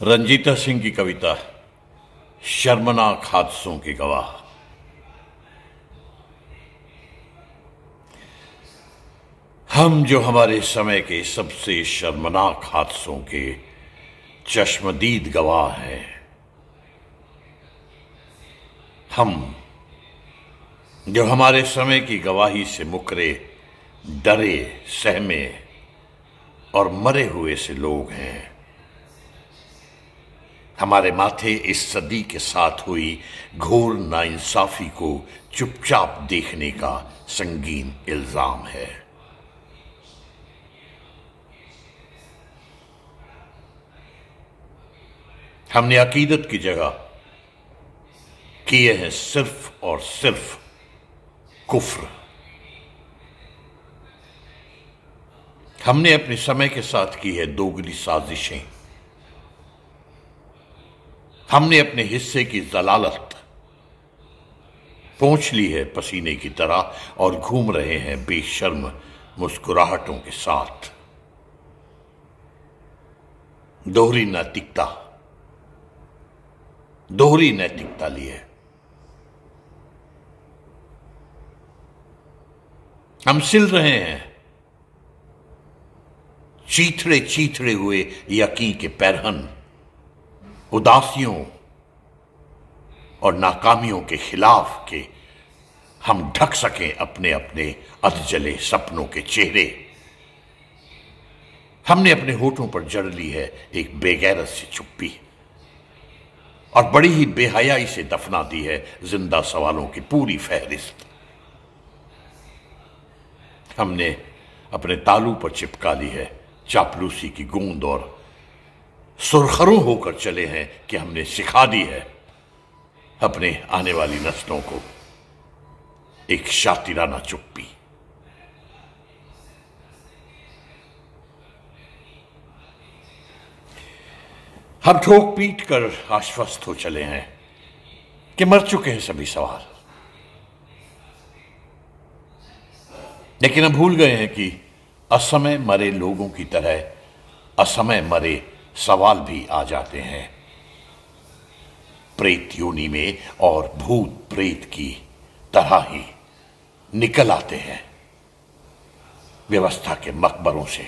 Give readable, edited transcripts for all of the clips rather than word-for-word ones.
रंजीता सिंह की कविता शर्मनाक हादसों के गवाह। हम जो हमारे समय के सबसे शर्मनाक हादसों के चश्मदीद गवाह हैं, हम जो हमारे समय की गवाही से मुकरे, डरे, सहमे और मरे हुए से लोग हैं। हमारे माथे इस सदी के साथ हुई घोर नाइंसाफी को चुपचाप देखने का संगीन इल्जाम है। हमने अकीदत की जगह किए हैं सिर्फ और सिर्फ कुफ्र। हमने अपने समय के साथ की है दोगली साजिशें। हमने अपने हिस्से की जलालत पोंछ ली है पसीने की तरह और घूम रहे हैं बेशर्म मुस्कुराहटों के साथ। दोहरी नैतिकता लिए हम सिल रहे हैं चीथड़े हुए यकीन के पैरहन। उदासियों और नाकामियों के खिलाफ के हम ढक सकें अपने अपने अधजले सपनों के चेहरे। हमने अपने होठों पर जड़ ली है एक बेगैरत सी चुप्पी और बड़ी ही बेहयाई से दफना दी है जिंदा सवालों की पूरी फहरिस्त। हमने अपने तालू पर चिपका ली है चापलूसी की गूंद और सुरखरू होकर चले हैं कि हमने सिखा दी है अपने आने वाली नस्लों को एक शातिराना चुप्पी। हम ठोक पीट कर आश्वस्त हो चले हैं कि मर चुके हैं सभी सवाल, लेकिन हम भूल गए हैं कि असमय मरे लोगों की तरह असमय मरे सवाल भी आ जाते हैं प्रेत योनि में और भूत प्रेत की तरह ही निकल आते हैं व्यवस्था के मकबरों से।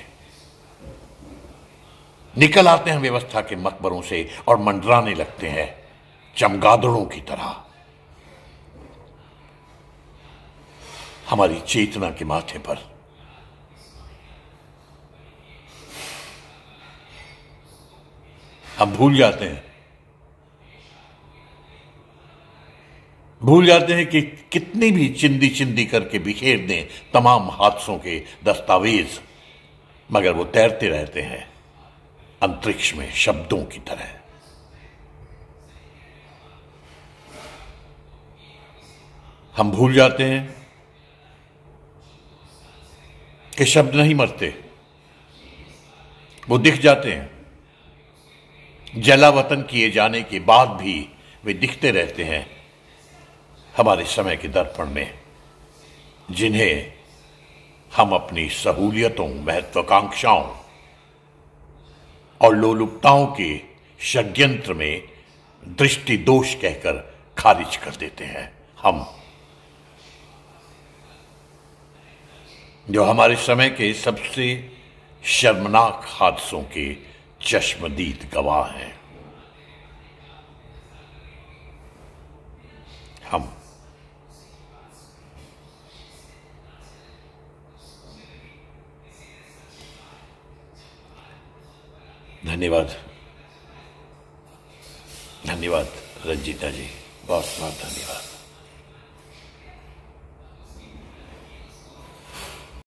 निकल आते हैं व्यवस्था के मकबरों से और मंडराने लगते हैं चमगादड़ों की तरह। हमारी चेतना के माथे पर हम भूल जाते हैं कि कितनी भी चिंदी करके बिखेर दें तमाम हादसों के दस्तावेज, मगर वो तैरते रहते हैं अंतरिक्ष में शब्दों की तरह। हम भूल जाते हैं कि शब्द नहीं मरते, वो दिख जाते हैं। जलावतन किए जाने के बाद भी वे दिखते रहते हैं हमारे समय के दर्पण में, जिन्हें हम अपनी सहूलियतों, महत्वाकांक्षाओं और लोलुपताओं के षड्यंत्र में दृष्टि दोष कहकर खारिज कर देते हैं। हम जो हमारे समय के सबसे शर्मनाक हादसों के चश्मदीद गवाह हैं। हम धन्यवाद रंजीता जी, बहुत बहुत धन्यवाद।